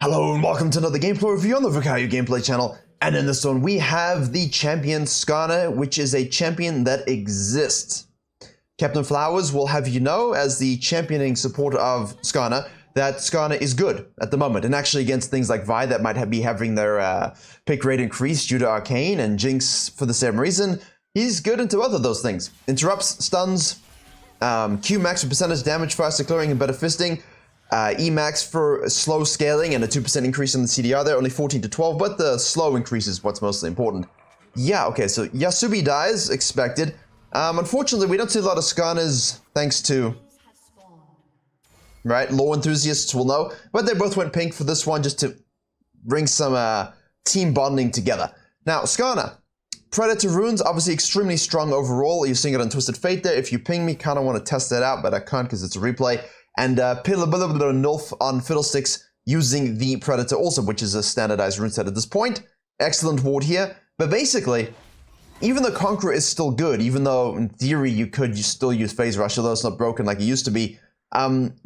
Hello and welcome to another gameplay review on the Virkayu gameplay channel. And in this one we have the champion SKARNER, which is a champion that exists. Captain Flowers will have you know, as the championing supporter of SKARNER, that SKARNER is good at the moment, and actually against things like Vi that might be having their pick rate increased due to Arcane and Jinx for the same reason, he's good into both of those things. Interrupts, stuns, Q max for percentage damage, faster clearing and better fisting. E max for slow scaling and a 2% increase in the CDR there, only 14 to 12, but the slow increase is what's mostly important. Yeah, okay, so Yasubi dies, expected. Unfortunately, we don't see a lot of SKARNERs, thanks to... Right, lore enthusiasts will know, but they both went pink for this one just to bring some team bonding together. Now, SKARNER, Predator runes, obviously extremely strong overall. You're seeing it on Twisted Fate there. If you ping me, kind of want to test that out, but I can't because it's a replay. And Nulf on Fiddlesticks using the Predator also, which is a standardized rune set at this point. Excellent ward here. But basically, even the Conqueror is still good, even though in theory you could still use Phase Rush, although it's not broken like it used to be.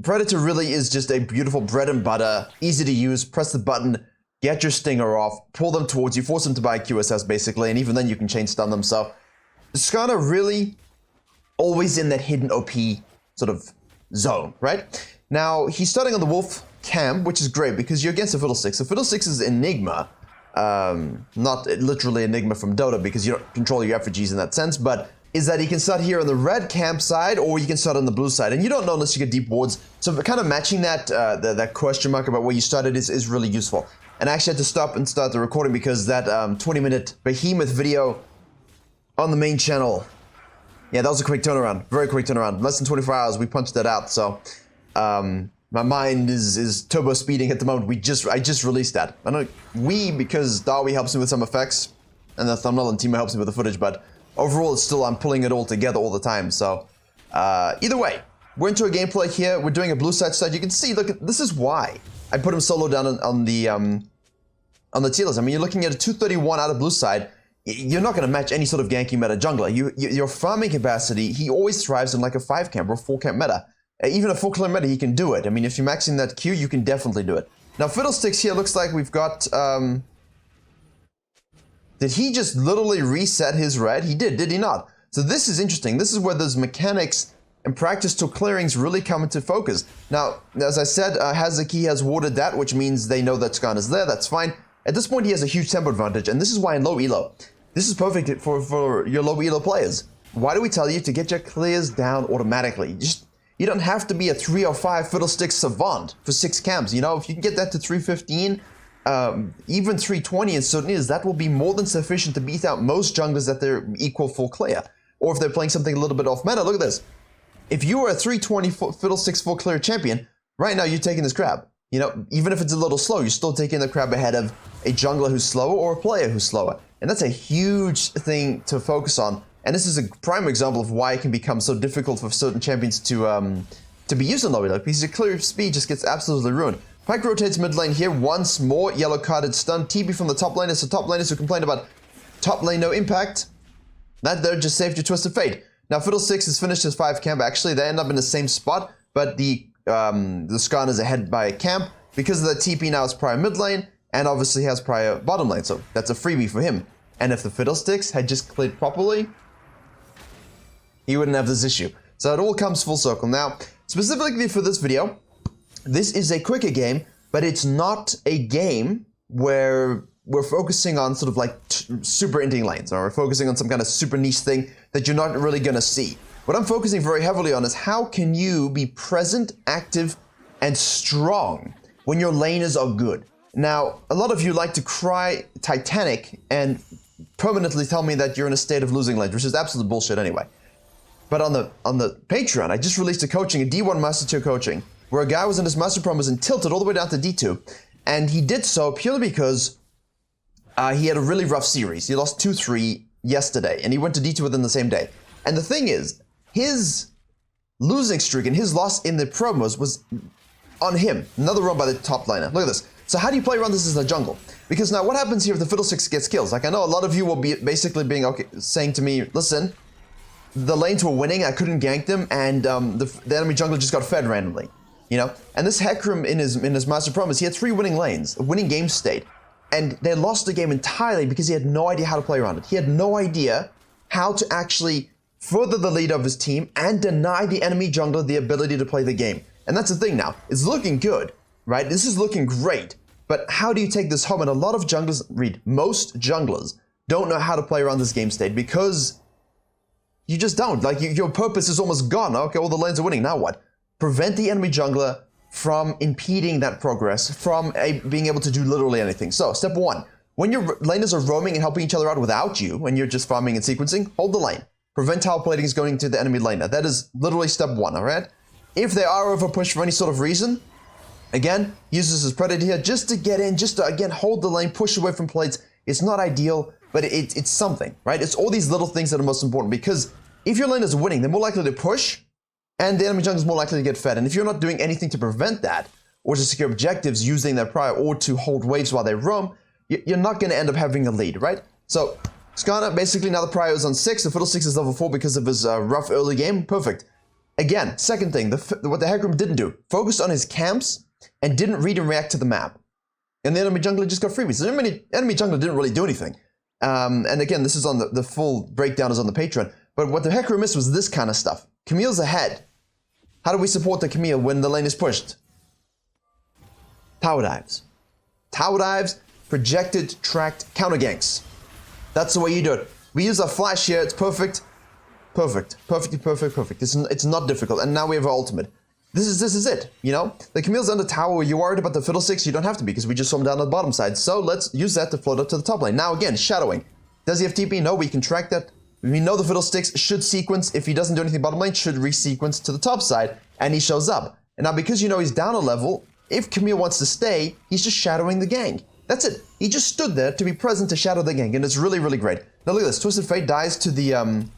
Predator really is just a beautiful bread and butter, easy to use, press the button, get your stinger off, pull them towards you, force them to buy QSS basically, and even then you can chain stun them. So SKARNER really always in that hidden OP sort of zone, right? Now, he's starting on the Wolf Cam, which is great because you're against the Fiddlesticks. The Fiddlesticks is Enigma, not literally Enigma from Dota because you don't control your effigies in that sense, but is that he can start here on the red camp side or you can start on the blue side, and you don't know unless you get deep wards. So kind of matching that that question mark about where you started is really useful. And I actually had to stop and start the recording because that 20-minute behemoth video on the main channel, yeah, that was a quick turnaround, very quick turnaround. Less than 24 hours, we punched that out. So my mind is turbo speeding at the moment. I just released that. I know because Darby helps me with some effects, and the thumbnail and Timo helps me with the footage. But overall, it's still I'm pulling it all together all the time. So either way, we're into a gameplay here. We're doing a blue side start. You can see, look, this is why I put him solo down on the tier list. I mean, you're looking at a 231 out of blue side. You're not going to match any sort of ganky meta jungler. Your farming capacity, he always thrives in like a 5 camp or a 4 camp meta. Even a 4 clear meta, he can do it. I mean, if you're maxing that Q, you can definitely do it. Now, Fiddlesticks here looks like we've got... Did he just literally reset his red? He did he not? So this is interesting. This is where those mechanics and practice to clearings really come into focus. Now, as I said, Hazuki has warded that, which means they know that SKARNER is there. That's fine. At this point, he has a huge tempo advantage, and this is why in low elo, this is perfect for your low elo players. Why do we tell you to get your clears down automatically? You don't have to be a 305 Fiddlesticks savant for 6 camps. You know, if you can get that to 315, even 320 in certain years, that will be more than sufficient to beat out most junglers at their equal full clear. Or if they're playing something a little bit off meta, look at this. If you were a 320 Fiddlesticks full clear champion, right now you're taking this crab. You know, even if it's a little slow, you're still taking the crab ahead of a jungler who's slower or a player who's slower. And that's a huge thing to focus on. And this is a prime example of why it can become so difficult for certain champions to be used in low elo, because your clear speed just gets absolutely ruined. Pyke rotates mid lane here once more, yellow carded stun. TP from the top laners, so top laners who complain about top lane no impact, that there just saved your Twisted Fate. Now Fiddlesticks has finished his 5 camp, actually they end up in the same spot, but the SKARNER is ahead by a camp. Because of the TP now is prior mid lane, and obviously has prior bottom lane, so that's a freebie for him. And if the Fiddlesticks had just cleared properly, he wouldn't have this issue. So it all comes full circle. Now, specifically for this video, this is a quicker game, but it's not a game where we're focusing on sort of like super ending lanes, or we're focusing on some kind of super niche thing that you're not really gonna see. What I'm focusing very heavily on is how can you be present, active, and strong when your laners are good. Now, a lot of you like to cry Titanic and permanently tell me that you're in a state of losing lanes, which is absolute bullshit anyway. But on the Patreon, I just released a D1 Master Tier coaching, where a guy was in his Master Promise and tilted all the way down to D2, and he did so purely because he had a really rough series. He lost 2-3 yesterday, and he went to D2 within the same day. And the thing is, his losing streak and his loss in the promos was on him. Another run by the top liner. Look at this. So how do you play around this as a jungle? Because now what happens here if the Fiddlesticks gets kills? Like I know a lot of you will be basically being saying to me, listen, the lanes were winning, I couldn't gank them, and the enemy jungler just got fed randomly. you know? And this Hecarim in his Master Promise, he had 3 winning lanes, a winning game state. And they lost the game entirely because he had no idea how to play around it. He had no idea how to actually further the lead of his team and deny the enemy jungler the ability to play the game. And that's the thing now. It's looking good, right? This is looking great. But how do you take this home? And a lot of junglers, most junglers don't know how to play around this game state because you just don't. Like, your purpose is almost gone. Okay, all the lanes are winning. Now what? Prevent the enemy jungler from impeding that progress, from being able to do literally anything. So, step 1. When your laners are roaming and helping each other out without you, when you're just farming and sequencing, hold the lane. Prevent tower plating going to the enemy laner. That is literally step 1, alright? If they are overpushed for any sort of reason, again, use this as Predator here just to get in, just to, again, hold the lane, push away from plates. It's not ideal, but it's something, right? It's all these little things that are most important, because if your lane is winning, they're more likely to push, and the enemy jungle is more likely to get fed. And if you're not doing anything to prevent that, or to secure objectives using their prior, or to hold waves while they roam, you're not going to end up having a lead, right? So, SKARNER, basically now the prior is on 6, the Fiddlesticks is level 4 because of his rough early game. Perfect. Again, second thing, what the Hecarim didn't do, focused on his camps and didn't read and react to the map. And the enemy jungler just got freebies. So the enemy jungler didn't really do anything. And again, this is on the full breakdown is on the Patreon. But what the Hecarim missed was this kind of stuff. Camille's ahead. How do we support the Camille when the lane is pushed? Tower dives. Tower dives, projected, tracked, counter ganks. That's the way you do it. We use our flash here, it's perfect. Perfect. Perfectly perfect, perfect. It's not difficult. And now we have our ultimate. This is it, you know? The Camille's under tower, you're worried about the Fiddlesticks, you don't have to be, because we just saw him down on the bottom side. So let's use that to float up to the top lane. Now again, shadowing. Does he have TP? No, we can track that. We know the Fiddlesticks should sequence. If he doesn't do anything bottom lane, should re-sequence to the top side, and he shows up. And now because you know he's down a level, if Camille wants to stay, he's just shadowing the gang. That's it. He just stood there to be present to shadow the gang, and it's really, really great. Now look at this. Twisted Fate dies to the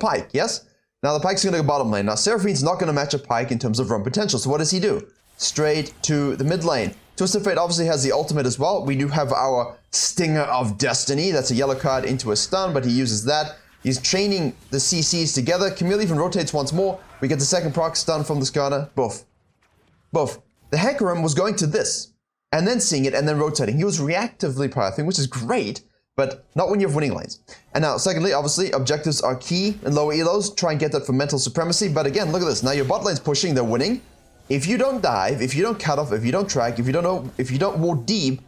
Pyke, yes? Now the Pyke's going to go bottom lane. Now Seraphine's not going to match a Pyke in terms of run potential, so what does he do? Straight to the mid lane. Twisted Fate obviously has the ultimate as well. We do have our Stinger of Destiny. That's a yellow card into a stun, but he uses that. He's chaining the CCs together. Camille even rotates once more. We get the second proc stun from the SKARNER. Boof. Boof. The Hecarim was going to this, and then seeing it, and then rotating. He was reactively pathing, which is great, but not when you have winning lanes. And now, secondly, obviously, objectives are key in lower elos. Try and get that for mental supremacy. But again, look at this. Now your bot lane's pushing, they're winning. If you don't dive, if you don't cut off, if you don't track, if you don't ward deep,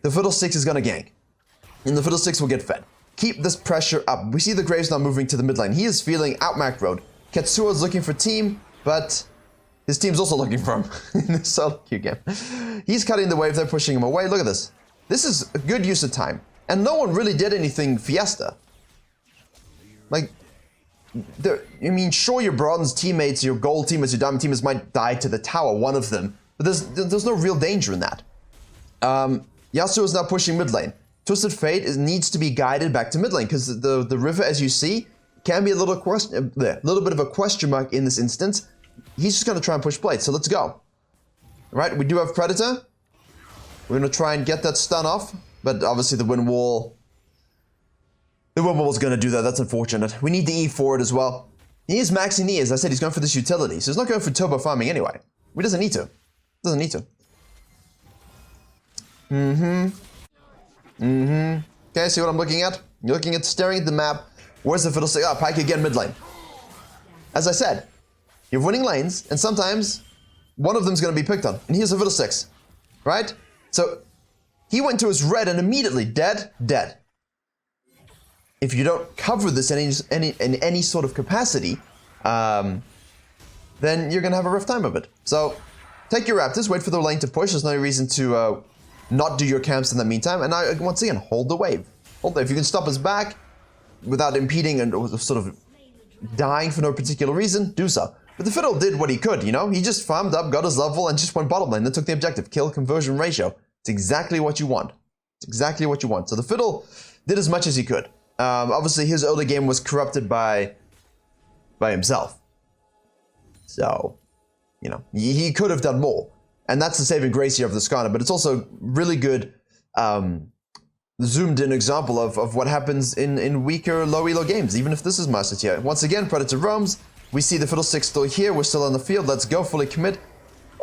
the Fiddlesticks is gonna gank. And the Fiddlesticks will get fed. Keep this pressure up. We see the Graves now moving to the mid lane. He is feeling out macroed. Katsuo's looking for team, but his team's also looking for him in this solo queue game. He's cutting the wave, they're pushing him away. Look at this. This is a good use of time. And no one really did anything Fiesta. Like, I mean, sure, your bronze teammates, your gold teammates, your diamond teammates might die to the tower, one of them. But there's no real danger in that. Yasuo is now pushing mid lane. Twisted Fate needs to be guided back to mid lane, because the river, as you see, can be a little bit of a question mark in this instance. He's just going to try and push blade, so let's go. All right, we do have Predator. We're going to try and get that stun off, but obviously the wind wall... The wind wall is going to do that, that's unfortunate. We need the E forward as well. He is maxing E, as I said, he's going for this utility, so he's not going for turbo farming anyway. He doesn't need to. Doesn't need to. Okay, see what I'm looking at? You're looking at, staring at the map. Where's the Fiddlestick? Ah, Pyke again mid lane. As I said, you have winning lanes, and sometimes one of them's going to be picked on. And here's the Fiddlesticks, right? So he went to his red and immediately dead. If you don't cover this in any sort of capacity, then you're going to have a rough time of it. So take your Raptors, wait for the lane to push. There's no reason to not do your camps in the meantime. And now, once again, hold the wave. Hold the, if you can stop us back without impeding and sort of dying for no particular reason, do so. But the Fiddle did what he could, you know? He just farmed up, got his level, and just went bottom lane, then took the objective. Kill conversion ratio. It's exactly what you want. It's exactly what you want. So the Fiddle did as much as he could. Obviously, his early game was corrupted by himself. So, you know, he could have done more. And that's the saving grace here of the SKARNER, but it's also really good zoomed in example of what happens in weaker low elo games, even if this is Master Tier. Once again, Predator roams. We see the Fiddlestick still here. We're still on the field. Let's go, fully commit.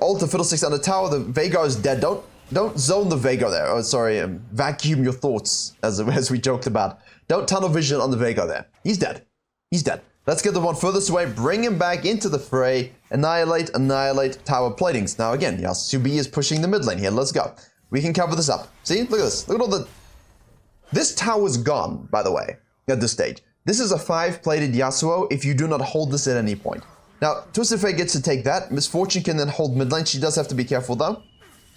Ult the Fiddlesticks on the tower. The Veigar is dead. Don't zone the Veigar there. Oh, sorry. Vacuum your thoughts, as we joked about. Don't tunnel vision on the Veigar there. He's dead. He's dead. Let's get the one furthest away. Bring him back into the fray. Annihilate tower platings. Now again, Yasubi is pushing the mid lane here. Let's go. We can cover this up. See? Look at this. Look at all the... This tower's gone, by the way, at this stage. This is a 5-plated Yasuo if you do not hold this at any point. Now, Twisted Fate gets to take that. Misfortune can then hold mid lane. She does have to be careful, though,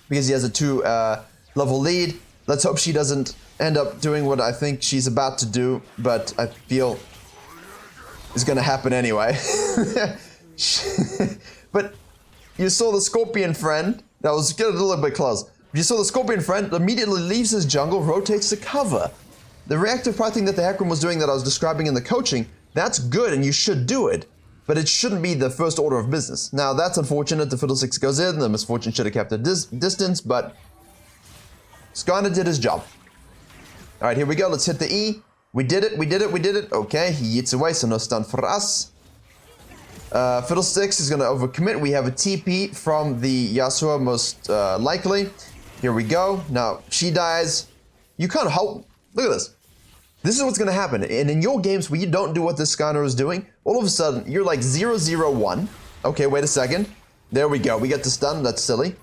because he has a 2-level lead. Let's hope she doesn't end up doing what I think she's about to do, but I feel is going to happen anyway. But you saw the Scorpion friend. That was getting a little bit close. You saw the Scorpion friend immediately leaves his jungle, rotates to cover. The reactive pricing that the Hecarim was doing that I was describing in the coaching, that's good and you should do it. But it shouldn't be the first order of business. Now, that's unfortunate. The Fiddlesticks goes in. The Misfortune should have kept a distance, but SKARNER did his job. All right, here we go. Let's hit the E. We did it. We did it. We did it. Okay, he yeets away, so no stun for us. Fiddlesticks is going to overcommit. We have a TP from the Yasuo, most likely. Here we go. Now, she dies. You can't help. Look at this. This is what's going to happen. And in your games where you don't do what this SKARNER is doing, all of a sudden, you're like 0-0-1. Okay, wait a second. There we go. We get the stun. That's silly.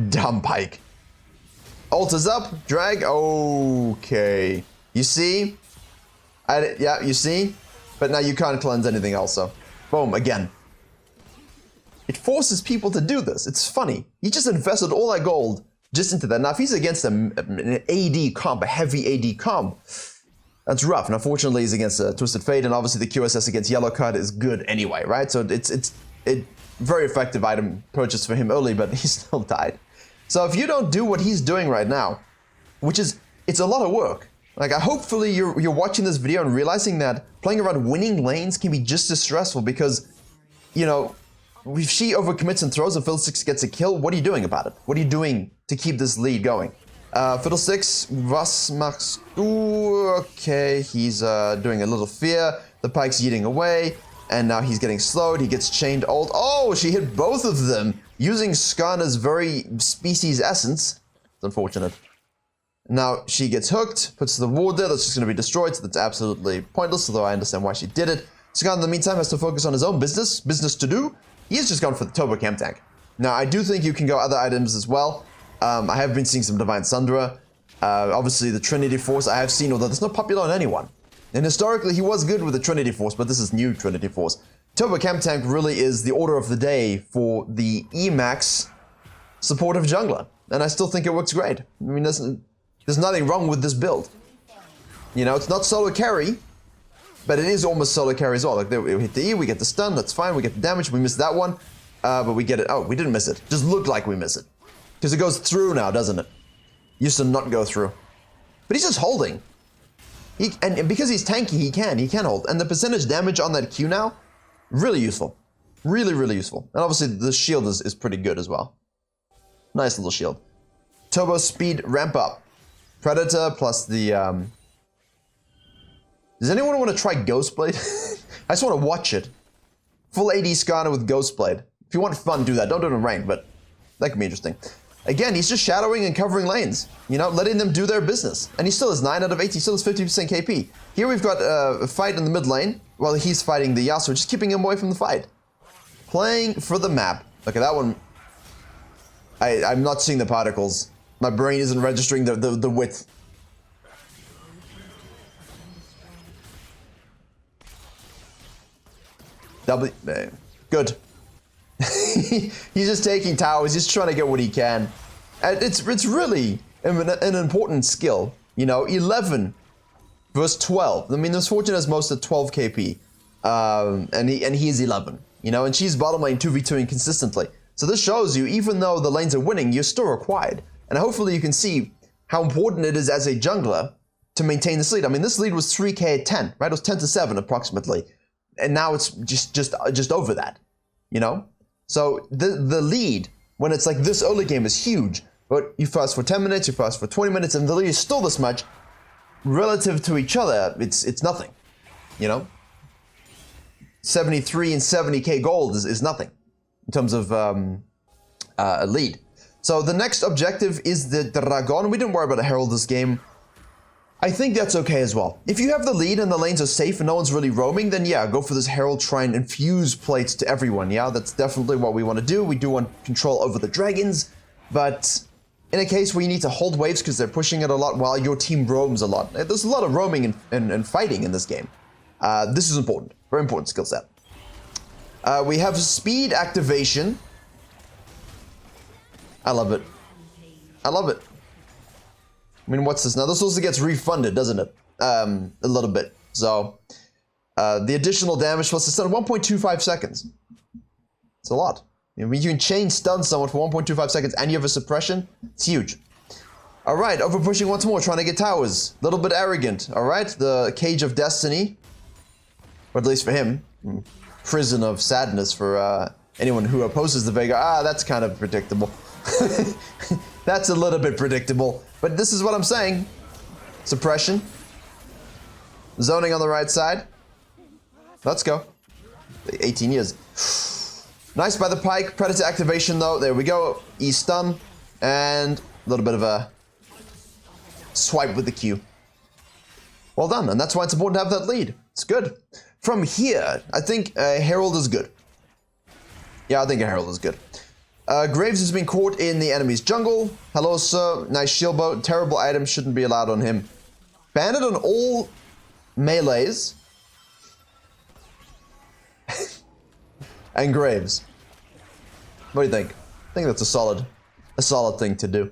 Dumb Pike. Ult is up. Drag. Okay. You see? Yeah, you see? But now you can't cleanse anything else, so. Boom, again. It forces people to do this. It's funny. He just invested all that gold just into that. Now, if he's against an AD comp, a heavy AD comp, that's rough. And unfortunately, he's against Twisted Fate, and obviously the QSS against Yellow Card is good anyway, right? So it's very effective item purchase for him early, but he still died. So if you don't do what he's doing right now, which is, it's a lot of work. Like, hopefully you're watching this video and realizing that playing around winning lanes can be just as stressful because, you know, if she overcommits and throws and Fiddlesticks gets a kill, what are you doing about it? What are you doing to keep this lead going? Fiddlesticks, was machst du? Okay, he's doing a little fear. The Pike's yeeting away, and now he's getting slowed. He gets chained ult. Oh, she hit both of them using SKARNER's very species essence. It's unfortunate. Now she gets hooked, puts the ward there. That's just going to be destroyed, so that's absolutely pointless, although I understand why she did it. SKARNER, in the meantime, has to focus on his own business to do. He has just gone for the Turbo Chem Tank. Now, I do think you can go other items as well. I have been seeing some Divine Sundra. Obviously, the Trinity Force I have seen, although it's not popular on anyone. And historically, he was good with the Trinity Force, but this is new Trinity Force. Turbo Chem Tank really is the order of the day for the Emax supportive jungler. And I still think it works great. I mean, there's nothing wrong with this build. You know, it's not solo carry, but it is almost solo carry as well. Like, we hit the E, we get the stun, that's fine, we get the damage, we missed that one. But we get it. Oh, we didn't miss it. Just looked like we miss it. Because it goes through now, doesn't it? Used to not go through. But he's just holding. And because he's tanky, he can hold. And the percentage damage on that Q now, really useful. Really, really useful. And obviously the shield is pretty good as well. Nice little shield. Turbo speed ramp up. Predator plus the... Does anyone want to try Ghostblade? I just want to watch it. Full AD SKARNER with Ghostblade. If you want fun, do that. Don't do it in rain, but that could be interesting. Again, he's just shadowing and covering lanes. You know, letting them do their business. And he still has 9 out of 8. He still has 50% KP. Here we've got a fight in the mid lane while he's fighting the Yasuo, just keeping him away from the fight. Playing for the map. Okay, that one... I'm not seeing the particles. My brain isn't registering the width. Good. He's just taking towers. He's trying to get what he can. And it's really an important skill. You know, 11 versus 12. I mean, Misfortune has most at 12 KP. And he is 11. You know, and she's bottom lane 2v2ing consistently. So this shows you, even though the lanes are winning, you're still required. And hopefully you can see how important it is as a jungler to maintain this lead. I mean, this lead was 3k at 10, right? It was 10 to 7 approximately. And now it's just over that, you know? So the lead, when it's like this early game, is huge. But you fast for 10 minutes, you fast for 20 minutes, and the lead is still this much. Relative to each other, it's nothing, you know? 73 and 70k gold is nothing. in terms of a lead. So the next objective is the Dragon. We didn't worry about a Herald this game. I think that's okay as well. If you have the lead and the lanes are safe and no one's really roaming, then yeah, go for this Herald, try and infuse plates to everyone. Yeah, that's definitely what we want to do. We do want control over the dragons, but in a case where you need to hold waves because they're pushing it a lot while your team roams a lot. There's a lot of roaming and fighting in this game. This is important. Very important skill set. We have speed activation. I love it. I love it. I mean, what's this now? This also gets refunded, doesn't it? A little bit. So, the additional damage plus the stun, 1.25 seconds. It's a lot. I mean, you can chain stun someone for 1.25 seconds and you have a suppression. It's huge. Alright, over pushing once more, trying to get towers. A little bit arrogant. Alright, the Cage of Destiny. Or at least for him. Prison of Sadness for anyone who opposes the Vega. Ah, that's kind of predictable. That's a little bit predictable. But this is what I'm saying. Suppression. Zoning on the right side. Let's go. 18 years. Nice by the pike. Predator activation though. There we go. E-stun. And a little bit of a swipe with the Q. Well done. And that's why it's important to have that lead. It's good. From here, I think Herald is good. Yeah, I think a Herald is good. Graves has been caught in the enemy's jungle. Hello, sir. Nice shield bow. Terrible item. Shouldn't be allowed on him. Banded on all melees. And Graves. What do you think? I think that's a solid thing to do.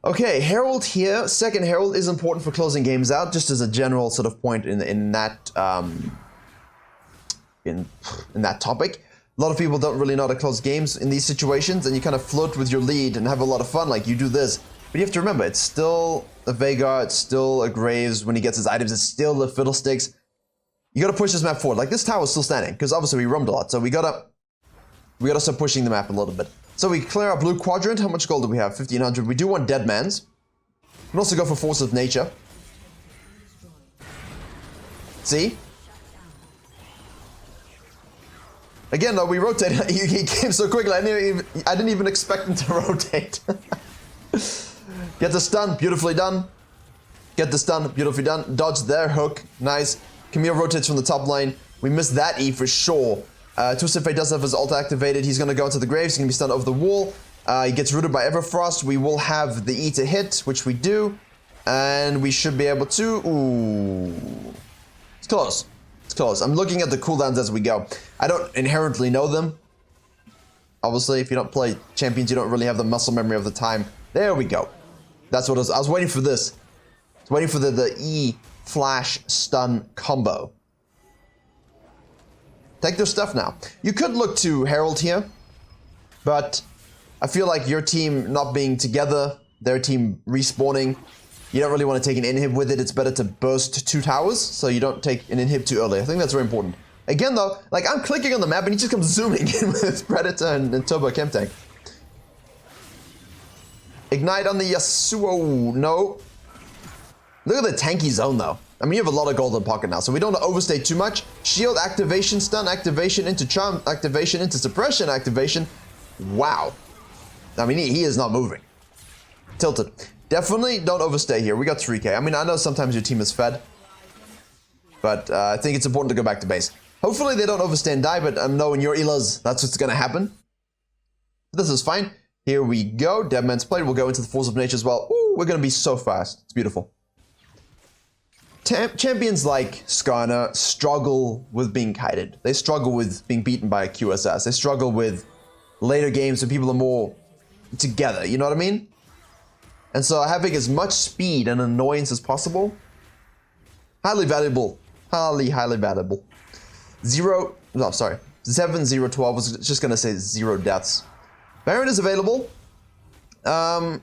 Okay, Herald here. Second Herald is important for closing games out, just as a general sort of point in that topic. A lot of people don't really know how to close games in these situations, and you kind of float with your lead and have a lot of fun, like you do this. But you have to remember, it's still a Vega, it's still a Graves. When he gets his items, it's still the Fiddlesticks. You gotta push this map forward. Like, this tower is still standing, because obviously we roamed a lot, so we gotta start pushing the map a little bit. So we clear our blue quadrant. How much gold do we have? 1,500. We do want Dead Man's. We can also go for Force of Nature. See? Again, though, we rotate. He came so quickly, I didn't even expect him to rotate. Get the stun, beautifully done. Get the stun, beautifully done. Dodge their hook, nice. Camille rotates from the top lane. We missed that E for sure. Twisted Fate does have his ult activated. He's going to go into the Graves. He's going to be stunned over the wall. He gets rooted by Everfrost. We will have the E to hit, which we do. And we should be able to... Ooh. It's close. It's close. I'm looking at the cooldowns as we go. I don't inherently know them. Obviously, if you don't play champions, you don't really have the muscle memory of the time. There we go. That's what it was. I was waiting for this. I was waiting for the E flash stun combo. Take their stuff now. You could look to Herald here, but I feel like your team not being together, their team respawning, you don't really want to take an inhib with it. It's better to burst 2 towers, so you don't take an inhib too early. I think that's very important. Again though, like I'm clicking on the map and he just comes zooming in with Predator and Turbo Chem Tank. Ignite on the Yasuo, no. Look at the tanky zone though. I mean, you have a lot of gold in pocket now, so we don't want to overstay too much. Shield activation, stun activation, into charm activation, into suppression activation. Wow. I mean, he is not moving. Tilted. Definitely don't overstay here. We got 3k. I mean, I know sometimes your team is fed, but I think it's important to go back to base. Hopefully they don't overstay and die, but I know in your Elas, that's what's going to happen. This is fine. Here we go. Dead Man's Plate. We'll go into the Force of Nature as well. Ooh, we're going to be so fast. It's beautiful. Champions like SKARNER struggle with being kited. They struggle with being beaten by a QSS. They struggle with later games when people are more together, you know what I mean? And so having as much speed and annoyance as possible, highly valuable. Highly valuable. 7012 was just gonna say 0 deaths. Baron is available. Yeah,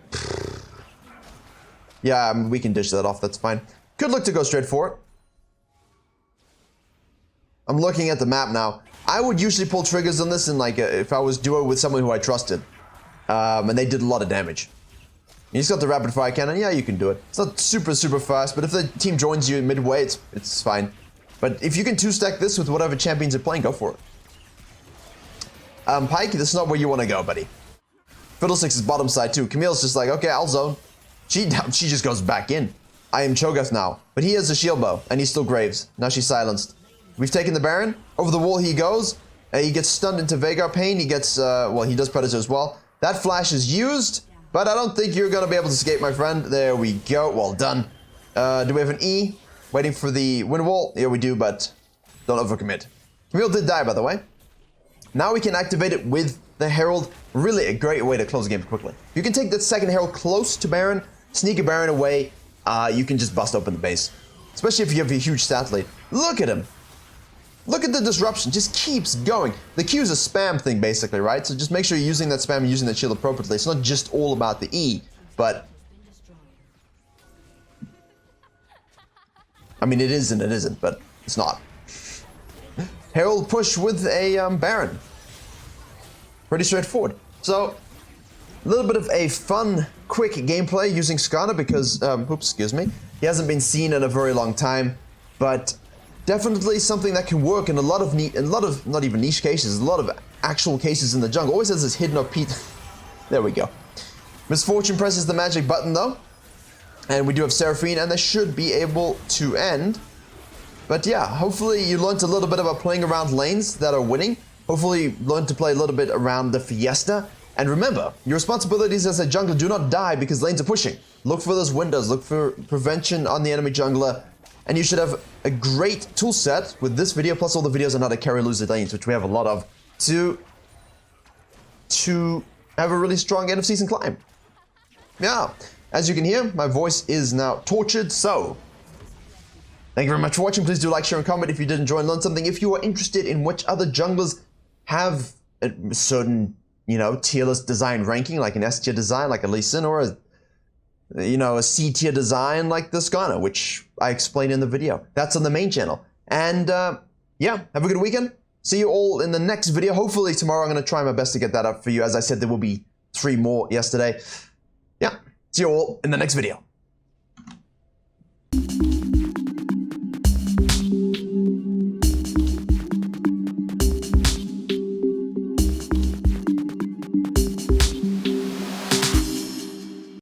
I mean, we can dish that off, that's fine. Could look to go straight for it. I'm looking at the map now. I would usually pull triggers on this in like if I was duo with someone who I trusted. And they did a lot of damage. You just got the rapid fire cannon, yeah, you can do it. It's not super fast, but if the team joins you midway, it's fine. But if you can 2-stack this with whatever champions are playing, go for it. Pike, this is not where you want to go, buddy. Fiddlesticks is bottom side too. Camille's just like, okay, I'll zone. She just goes back in. I am Cho'Gath now, but he has a shield bow, and he's still Graves. Now she's silenced. We've taken the Baron. Over the wall he goes. He gets stunned into Veigar Pain. He gets, well, he does Predator as well. That flash is used, but I don't think you're going to be able to escape, my friend. There we go. Well done. Do we have an E? Waiting for the wind wall? Yeah, we do, but don't overcommit. Camille did die, by the way. Now we can activate it with the Herald. Really a great way to close the game quickly. You can take that second Herald close to Baron, sneak a Baron away. You can just bust open the base. Especially if you have a huge stat lead. Look at him. Look at the disruption. Just keeps going. The Q is a spam thing, basically, right? So just make sure you're using that spam and using that shield appropriately. It's not just all about the E, but... I mean, it is and it isn't, but it's not. Herald push with a Baron. Pretty straightforward. So, a little bit of a fun, quick gameplay using SKARNER because, oops, excuse me, he hasn't been seen in a very long time, but definitely something that can work in a lot of not even niche cases, a lot of actual cases in the jungle. Always has this hidden OP. There we go. Misfortune presses the magic button though, and we do have Seraphine, and they should be able to end. But yeah, hopefully you learned a little bit about playing around lanes that are winning. Hopefully you learned to play a little bit around the Fiesta. And remember, your responsibilities as a jungler do not die because lanes are pushing. Look for those windows, look for prevention on the enemy jungler, and you should have a great tool set with this video plus all the videos on how to carry loser lanes, which we have a lot of, to have a really strong end of season climb. Yeah, as you can hear, my voice is now tortured, so thank you very much for watching. Please do like, share, and comment if you did enjoy and learn something. If you are interested in which other junglers have a certain, you know, tier list design ranking, like an S tier design, like a Lee Sin, or a, you know, a C tier design like the SKARNER, which I explained in the video. That's on the main channel. And yeah, have a good weekend. See you all in the next video. Hopefully tomorrow I'm going to try my best to get that up for you. As I said, there will be 3 more yesterday. Yeah, see you all in the next video.